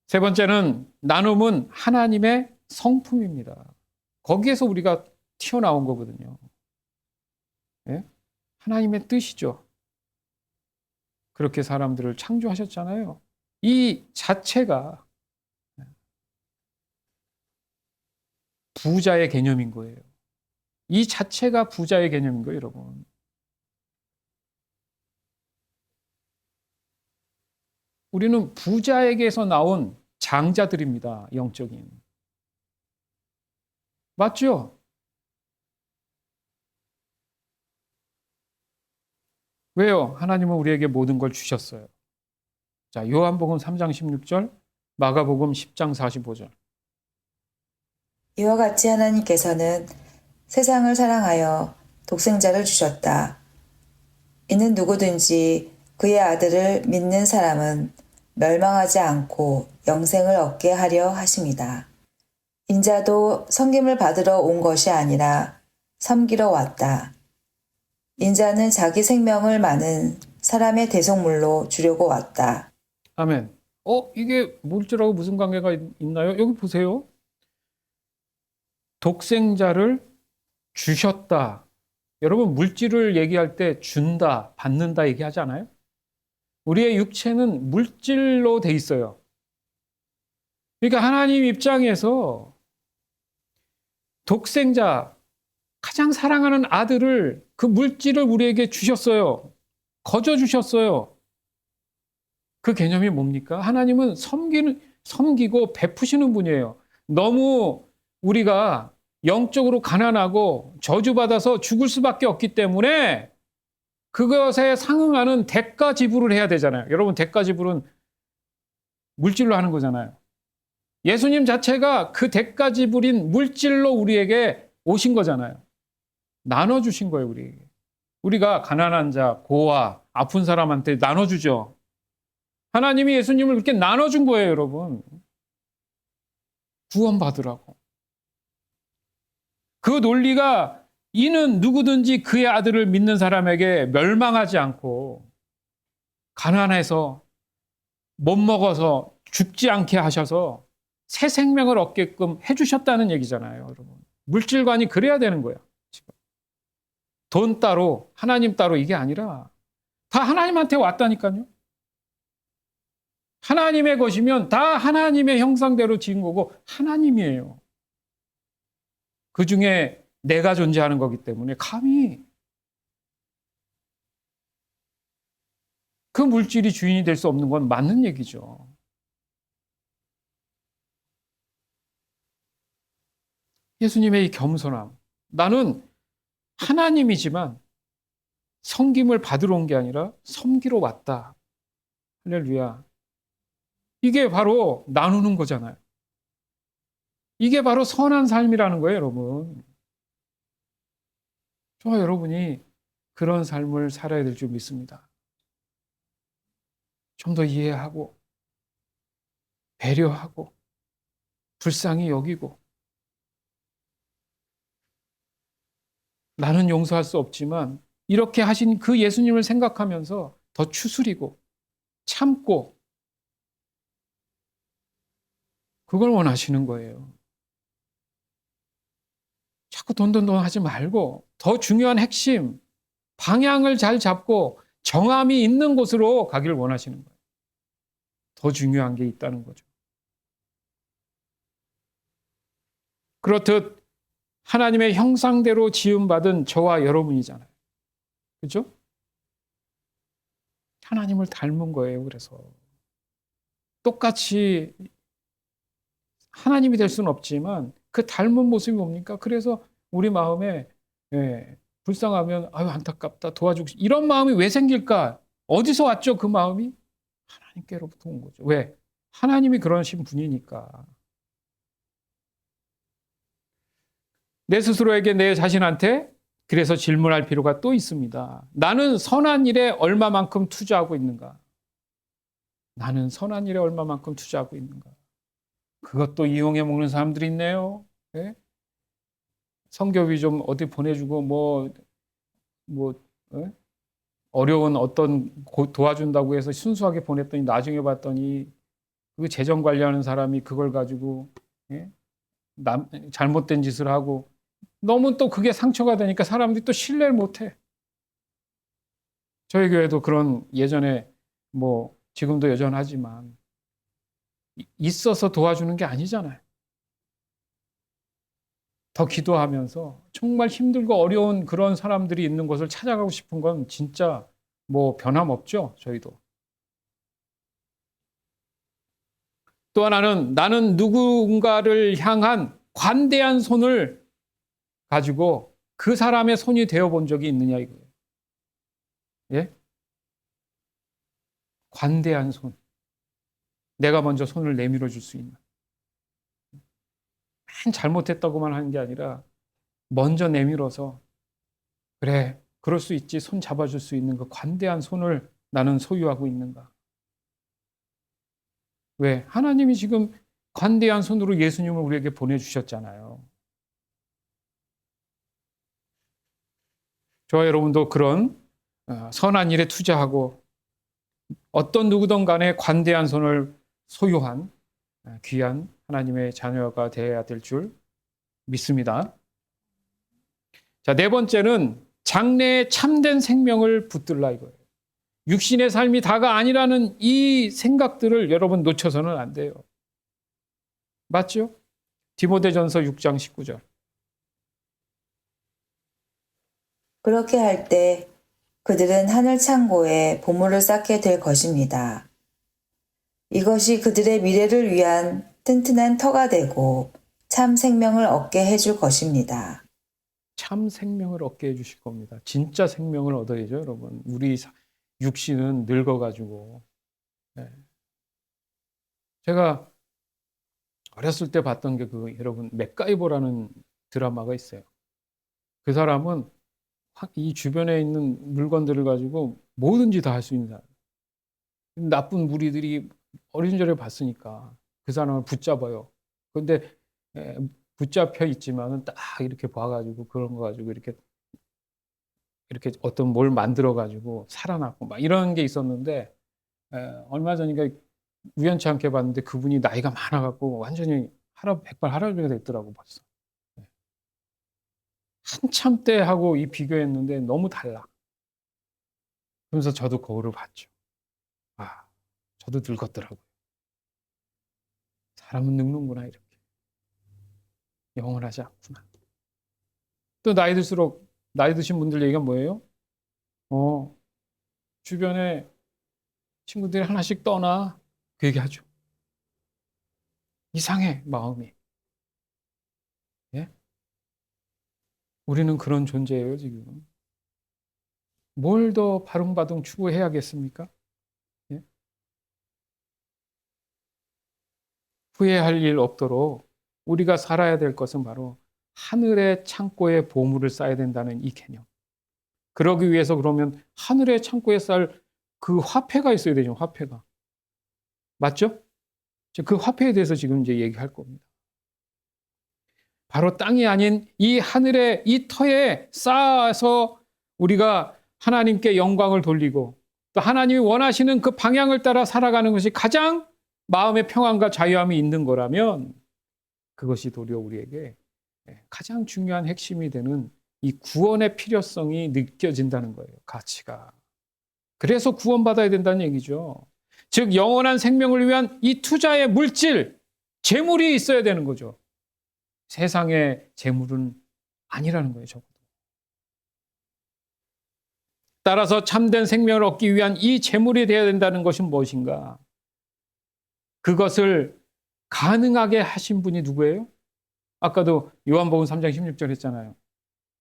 세 번째는 나눔은 하나님의 성품입니다. 거기에서 우리가 튀어나온 거거든요. 예? 하나님의 뜻이죠. 그렇게 사람들을 창조하셨잖아요. 이 자체가 부자의 개념인 거예요. 이 자체가 부자의 개념인 거예요, 여러분. 우리는 부자에게서 나온 장자들입니다. 영적인. 맞죠? 왜요? 하나님은 우리에게 모든 걸 주셨어요. 자, 요한복음 3장 16절, 마가복음 10장 45절.
이와 같이 하나님께서는 세상을 사랑하여 독생자를 주셨다. 이는 누구든지 그의 아들을 믿는 사람은 멸망하지 않고 영생을 얻게 하려 하심이다. 인자도 섬김을 받으러 온 것이 아니라 섬기러 왔다. 인자는 자기 생명을 많은 사람의 대속물로 주려고 왔다.
아멘. 이게 물질하고 무슨 관계가 있나요? 여기 보세요. 독생자를 주셨다. 여러분, 물질을 얘기할 때 준다, 받는다 얘기하잖아요. 우리의 육체는 물질로 돼 있어요. 그러니까 하나님 입장에서 독생자, 가장 사랑하는 아들을, 그 물질을 우리에게 주셨어요. 거저 주셨어요. 그 개념이 뭡니까? 하나님은 섬기고 베푸시는 분이에요. 너무 우리가 영적으로 가난하고 저주받아서 죽을 수밖에 없기 때문에 그것에 상응하는 대가 지불을 해야 되잖아요. 여러분, 대가 지불은 물질로 하는 거잖아요. 예수님 자체가 그 대가 지불인 물질로 우리에게 오신 거잖아요. 나눠주신 거예요, 우리에게. 우리가 가난한 자, 고아, 아픈 사람한테 나눠주죠. 하나님이 예수님을 그렇게 나눠준 거예요, 여러분. 구원받으라고. 그 논리가 이는 누구든지 그의 아들을 믿는 사람에게 멸망하지 않고 가난해서 못 먹어서 죽지 않게 하셔서 새 생명을 얻게끔 해주셨다는 얘기잖아요, 여러분. 물질관이 그래야 되는 거예요. 지금. 돈 따로, 하나님 따로 이게 아니라 다 하나님한테 왔다니까요. 하나님의 것이면 다 하나님의 형상대로 지은 거고 하나님이에요. 그 중에 내가 존재하는 거기 때문에 감히 그 물질이 주인이 될 수 없는 건 맞는 얘기죠. 예수님의 이 겸손함. 나는 하나님이지만 섬김을 받으러 온 게 아니라 섬기러 왔다. 할렐루야. 이게 바로 나누는 거잖아요. 이게 바로 선한 삶이라는 거예요, 여러분. 저와 여러분이 그런 삶을 살아야 될 줄 믿습니다. 좀 더 이해하고, 배려하고, 불쌍히 여기고, 나는 용서할 수 없지만, 이렇게 하신 그 예수님을 생각하면서 더 추스리고, 참고, 그걸 원하시는 거예요. 자꾸 돈 하지 말고 더 중요한 핵심, 방향을 잘 잡고 정함이 있는 곳으로 가기를 원하시는 거예요. 더 중요한 게 있다는 거죠. 그렇듯 하나님의 형상대로 지음받은 저와 여러분이잖아요. 그렇죠? 하나님을 닮은 거예요. 그래서 똑같이 하나님이 될 수는 없지만 그 닮은 모습이 뭡니까? 그래서 우리 마음에 불쌍하면 아유 안타깝다 도와주고 싶 이런 마음이 왜 생길까? 어디서 왔죠? 그 마음이 하나님께로부터 온 거죠. 왜? 하나님이 그러신 분이니까. 내 스스로에게 내 자신한테 그래서 질문할 필요가 또 있습니다. 나는 선한 일에 얼마만큼 투자하고 있는가? 나는 선한 일에 얼마만큼 투자하고 있는가? 그것도 이용해 먹는 사람들이 있네요. 네? 성교비 좀 어디 보내주고 어려운 어떤 도와준다고 해서 순수하게 보냈더니 나중에 봤더니 그 재정 관리하는 사람이 그걸 가지고 잘못된 짓을 하고 너무 또 그게 상처가 되니까 사람들이 또 신뢰를 못해. 저희 교회도 그런 예전에 지금도 여전하지만 있어서 도와주는 게 아니잖아요. 더 기도하면서 정말 힘들고 어려운 그런 사람들이 있는 곳을 찾아가고 싶은 건 진짜 변함없죠, 저희도. 또 하나는 나는 누군가를 향한 관대한 손을 가지고 그 사람의 손이 되어 본 적이 있느냐 이거예요. 예? 관대한 손. 내가 먼저 손을 내밀어 줄 수 있는. 맨 잘못했다고만 하는 게 아니라 먼저 내밀어서 그래, 그럴 수 있지. 손 잡아줄 수 있는 그 관대한 손을 나는 소유하고 있는가. 왜? 하나님이 지금 관대한 손으로 예수님을 우리에게 보내주셨잖아요. 저와 여러분도 그런 선한 일에 투자하고 어떤 누구든 간에 관대한 손을 소유한 귀한 하나님의 자녀가 되어야 될 줄 믿습니다. 자, 네 번째는 장래의 참된 생명을 붙들라 이거예요. 육신의 삶이 다가 아니라는 이 생각들을 여러분 놓쳐서는 안 돼요. 맞죠? 디모데전서 6장 19절.
그렇게 할 때 그들은 하늘 창고에 보물을 쌓게 될 것입니다. 이것이 그들의 미래를 위한 튼튼한 터가 되고 참 생명을 얻게 해줄 것입니다.
참 생명을 얻게 해주실 겁니다. 진짜 생명을 얻어야죠, 여러분. 우리 육신은 늙어가지고. 네. 제가 어렸을 때 봤던 게 여러분 맥가이버라는 드라마가 있어요. 그 사람은 이 주변에 있는 물건들을 가지고 뭐든지 다 할 수 있는 사람. 나쁜 무리들이 어린 시절에 봤으니까 그 사람을 붙잡아요. 그런데 붙잡혀 있지만은 딱 이렇게 봐가지고 그런 거 가지고 이렇게 어떤 뭘 만들어 가지고 살아났고 막 이런 게 있었는데 얼마 전인가 우연치 않게 봤는데 그분이 나이가 많아갖고 완전히 백발 할아버지가 됐더라고 벌써. 한참 때하고 이 비교했는데 너무 달라. 그러면서 저도 거울을 봤죠. 아, 저도 늙었더라고요. 사람은 늙는구나 이렇게. 영원하지 않구나. 또 나이 들수록 나이 드신 분들 얘기가 뭐예요? 주변에 친구들이 하나씩 떠나 그 얘기하죠. 이상해 마음이. 예? 우리는 그런 존재예요 지금. 뭘 더 바둥바둥 추구해야겠습니까? 예? 후회할 일 없도록 우리가 살아야 될 것은 바로 하늘의 창고에 보물을 쌓아야 된다는 이 개념. 그러기 위해서 그러면 하늘의 창고에 쌓을 그 화폐가 있어야 되죠. 화폐가. 맞죠? 그 화폐에 대해서 지금 이제 얘기할 겁니다. 바로 땅이 아닌 이 하늘의 이 터에 쌓아서 우리가 하나님께 영광을 돌리고 또 하나님이 원하시는 그 방향을 따라 살아가는 것이 가장 마음의 평안과 자유함이 있는 거라면 그것이 도리어 우리에게 가장 중요한 핵심이 되는 이 구원의 필요성이 느껴진다는 거예요. 가치가. 그래서 구원받아야 된다는 얘기죠. 즉 영원한 생명을 위한 이 투자의 물질, 재물이 있어야 되는 거죠. 세상의 재물은 아니라는 거예요. 적어도. 따라서 참된 생명을 얻기 위한 이 재물이 되어야 된다는 것은 무엇인가? 그것을 가능하게 하신 분이 누구예요? 아까도 요한복음 3장 16절 했잖아요.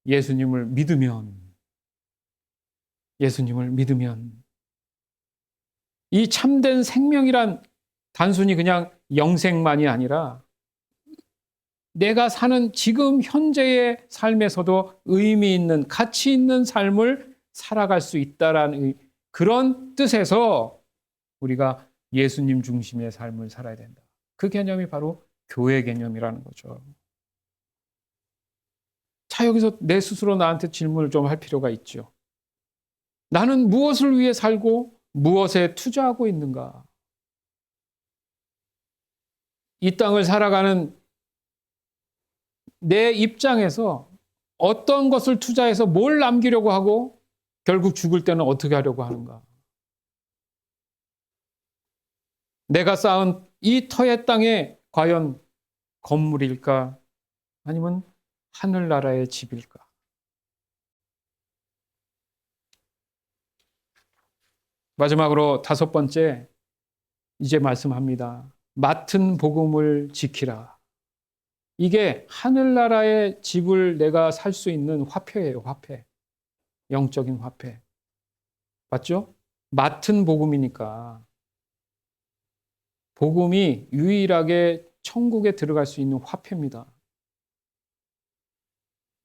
예수님을 믿으면 이 참된 생명이란 단순히 그냥 영생만이 아니라 내가 사는 지금 현재의 삶에서도 의미 있는 가치 있는 삶을 살아갈 수 있다라는 그런 뜻에서 우리가 예수님 중심의 삶을 살아야 된다. 그 개념이 바로 교회 개념이라는 거죠. 자, 여기서 내 스스로 나한테 질문을 좀 할 필요가 있죠. 나는 무엇을 위해 살고 무엇에 투자하고 있는가? 이 땅을 살아가는 내 입장에서 어떤 것을 투자해서 뭘 남기려고 하고 결국 죽을 때는 어떻게 하려고 하는가? 내가 쌓은 이 터의 땅에 과연 건물일까? 아니면 하늘나라의 집일까? 마지막으로 다섯 번째, 이제 말씀합니다. 맡은 복음을 지키라. 이게 하늘나라의 집을 내가 살 수 있는 화폐예요, 화폐. 영적인 화폐. 맞죠? 맡은 복음이니까. 복음이 유일하게 천국에 들어갈 수 있는 화폐입니다.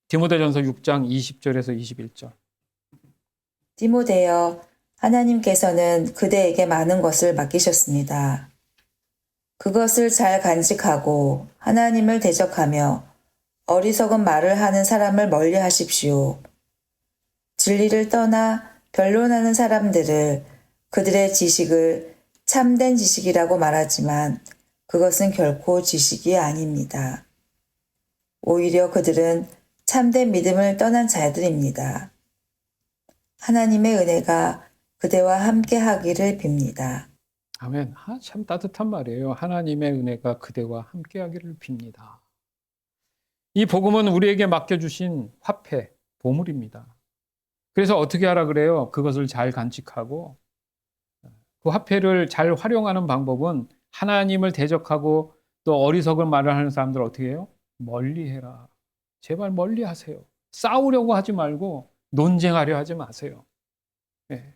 디모데전서 6장 20절에서 21절.
디모데여, 하나님께서는 그대에게 많은 것을 맡기셨습니다. 그것을 잘 간직하고 하나님을 대적하며 어리석은 말을 하는 사람을 멀리 하십시오. 진리를 떠나 변론하는 사람들을 그들의 지식을 참된 지식이라고 말하지만 그것은 결코 지식이 아닙니다. 오히려 그들은 참된 믿음을 떠난 자들입니다. 하나님의 은혜가 그대와 함께 하기를 빕니다.
아멘. 참 따뜻한 말이에요. 하나님의 은혜가 그대와 함께하기를 빕니다. 이 복음은 우리에게 맡겨주신 화폐, 보물입니다. 그래서 어떻게 하라 그래요? 그것을 잘 간직하고 그 화폐를 잘 활용하는 방법은 하나님을 대적하고 또 어리석은 말을 하는 사람들 어떻게 해요? 멀리해라. 제발 멀리하세요. 싸우려고 하지 말고 논쟁하려 하지 마세요. 네.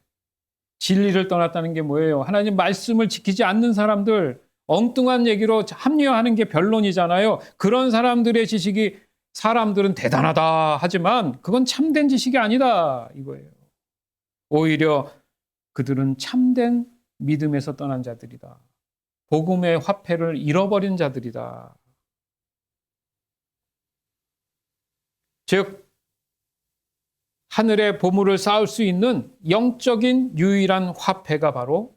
진리를 떠났다는 게 뭐예요? 하나님 말씀을 지키지 않는 사람들, 엉뚱한 얘기로 합리화하는 게 변론이잖아요. 그런 사람들의 지식이 사람들은 대단하다 하지만 그건 참된 지식이 아니다 이거예요. 오히려 그들은 참된 믿음에서 떠난 자들이다. 복음의 화폐를 잃어버린 자들이다. 즉 하늘의 보물을 쌓을 수 있는 영적인 유일한 화폐가 바로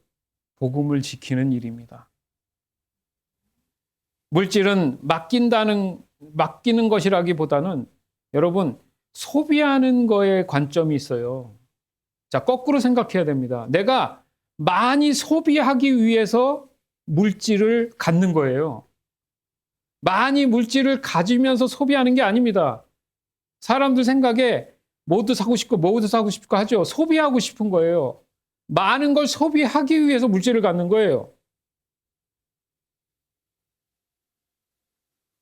복음을 지키는 일입니다. 물질은 맡기는 것이라기보다는 여러분 소비하는 거에 관점이 있어요. 자, 거꾸로 생각해야 됩니다. 내가 많이 소비하기 위해서 물질을 갖는 거예요. 많이 물질을 가지면서 소비하는 게 아닙니다. 사람들 생각에 뭐도 사고 싶고 뭐도 사고 싶고 하죠. 소비하고 싶은 거예요. 많은 걸 소비하기 위해서 물질을 갖는 거예요.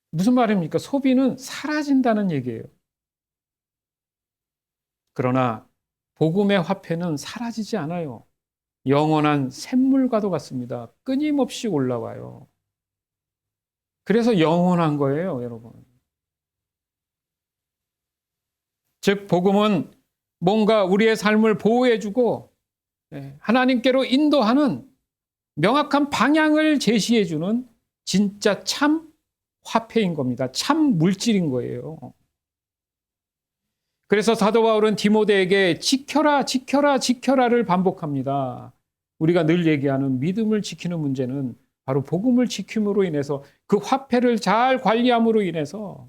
무슨 말입니까? 소비는 사라진다는 얘기예요. 그러나 복음의 화폐는 사라지지 않아요. 영원한 샘물과도 같습니다. 끊임없이 올라와요. 그래서 영원한 거예요, 여러분. 즉 복음은 뭔가 우리의 삶을 보호해주고 하나님께로 인도하는 명확한 방향을 제시해주는 진짜 참 화폐인 겁니다. 참 물질인 거예요. 그래서 사도 바울은 디모데에게 지켜라, 지켜라, 지켜라를 반복합니다. 우리가 늘 얘기하는 믿음을 지키는 문제는 바로 복음을 지킴으로 인해서 그 화폐를 잘 관리함으로 인해서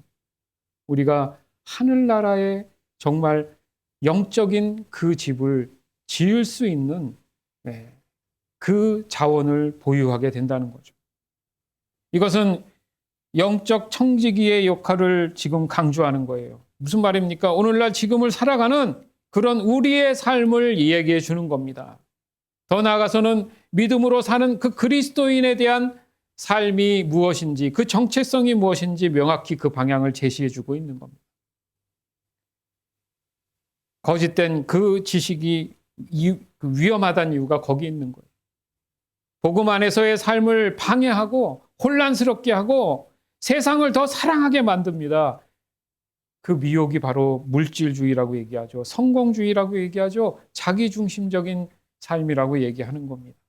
우리가 하늘나라의 정말 영적인 그 집을 지을 수 있는 그 자원을 보유하게 된다는 거죠. 이것은 영적 청지기의 역할을 지금 강조하는 거예요. 무슨 말입니까? 오늘날 지금을 살아가는 그런 우리의 삶을 이야기해 주는 겁니다. 더 나아가서는 믿음으로 사는 그 그리스도인에 대한 삶이 무엇인지, 그 정체성이 무엇인지 명확히 그 방향을 제시해 주고 있는 겁니다. 거짓된 그 지식이 위험하다는 이유가 거기 있는 거예요. 복음 안에서의 삶을 방해하고 혼란스럽게 하고 세상을 더 사랑하게 만듭니다. 그 미혹이 바로 물질주의라고 얘기하죠. 성공주의라고 얘기하죠. 자기중심적인 삶이라고 얘기하는 겁니다.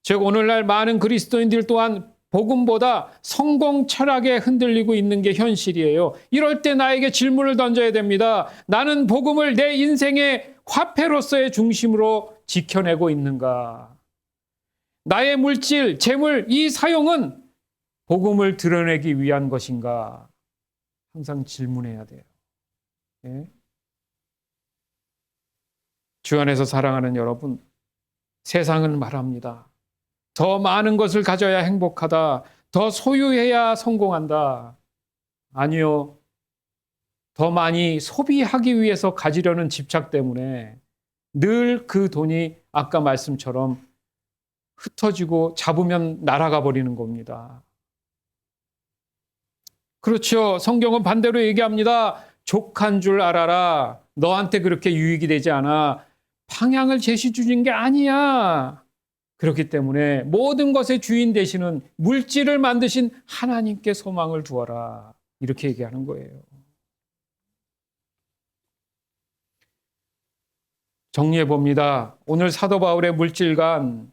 즉 오늘날 많은 그리스도인들 또한 복음보다 성공 철학에 흔들리고 있는 게 현실이에요. 이럴 때 나에게 질문을 던져야 됩니다. 나는 복음을 내 인생의 화폐로서의 중심으로 지켜내고 있는가? 나의 물질, 재물, 이 사용은 복음을 드러내기 위한 것인가? 항상 질문해야 돼요. 네? 주 안에서 사랑하는 여러분, 세상은 말합니다. 더 많은 것을 가져야 행복하다. 더 소유해야 성공한다. 아니요. 더 많이 소비하기 위해서 가지려는 집착 때문에 늘 그 돈이 아까 말씀처럼 흩어지고 잡으면 날아가 버리는 겁니다. 그렇죠. 성경은 반대로 얘기합니다. 족한 줄 알아라. 너한테 그렇게 유익이 되지 않아. 방향을 제시 주신 게 아니야. 그렇기 때문에 모든 것의 주인 되시는 물질을 만드신 하나님께 소망을 두어라. 이렇게 얘기하는 거예요. 정리해 봅니다. 오늘 사도 바울의 물질관.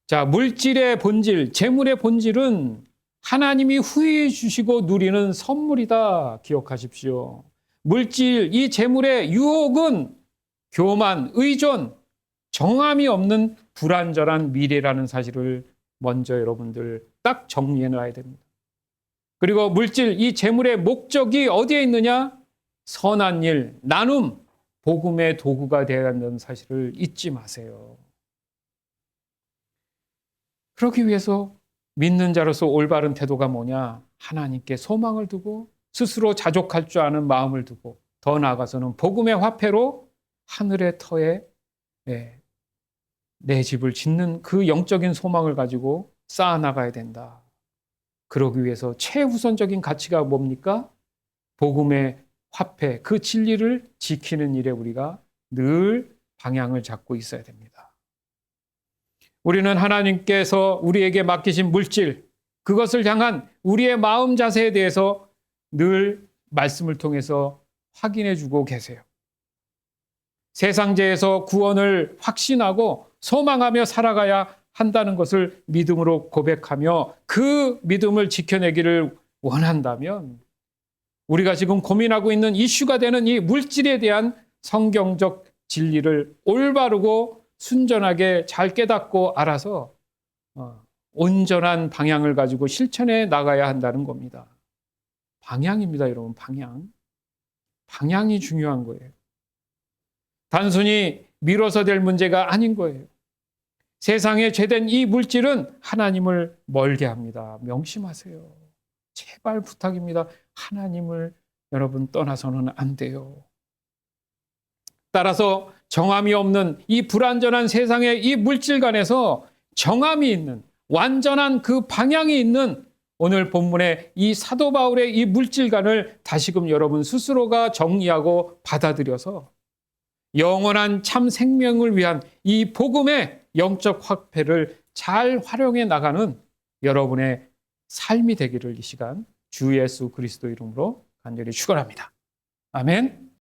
자, 물질의 본질, 재물의 본질은 하나님이 후회해 주시고 누리는 선물이다. 기억하십시오. 물질, 이 재물의 유혹은 교만, 의존, 정함이 없는 불완전한 미래라는 사실을 먼저 여러분들 딱 정리해 놔야 됩니다. 그리고 물질, 이 재물의 목적이 어디에 있느냐? 선한 일, 나눔, 복음의 도구가 되어야 한다는 사실을 잊지 마세요. 그러기 위해서 믿는 자로서 올바른 태도가 뭐냐? 하나님께 소망을 두고 스스로 자족할 줄 아는 마음을 두고 더 나아가서는 복음의 화폐로 하늘의 터에 내 집을 짓는 그 영적인 소망을 가지고 쌓아나가야 된다. 그러기 위해서 최우선적인 가치가 뭡니까? 복음의 화폐, 그 진리를 지키는 일에 우리가 늘 방향을 잡고 있어야 됩니다. 우리는 하나님께서 우리에게 맡기신 물질, 그것을 향한 우리의 마음 자세에 대해서 늘 말씀을 통해서 확인해 주고 계세요. 세상제에서 구원을 확신하고 소망하며 살아가야 한다는 것을 믿음으로 고백하며 그 믿음을 지켜내기를 원한다면 우리가 지금 고민하고 있는 이슈가 되는 이 물질에 대한 성경적 진리를 올바르고 순전하게 잘 깨닫고 알아서 온전한 방향을 가지고 실천해 나가야 한다는 겁니다. 방향입니다, 여러분. 방향이 중요한 거예요. 단순히 미뤄서 될 문제가 아닌 거예요. 세상에 죄된 이 물질은 하나님을 멀게 합니다. 명심하세요. 제발 부탁입니다. 하나님을 여러분 떠나서는 안 돼요. 따라서 정함이 없는 이 불완전한 세상의 이 물질관에서 정함이 있는 완전한 그 방향이 있는 오늘 본문의 이 사도 바울의 이 물질관을 다시금 여러분 스스로가 정리하고 받아들여서 영원한 참 생명을 위한 이 복음의 영적 화폐를 잘 활용해 나가는 여러분의 삶이 되기를 이 시간 주 예수 그리스도 이름으로 간절히 축원합니다. 아멘.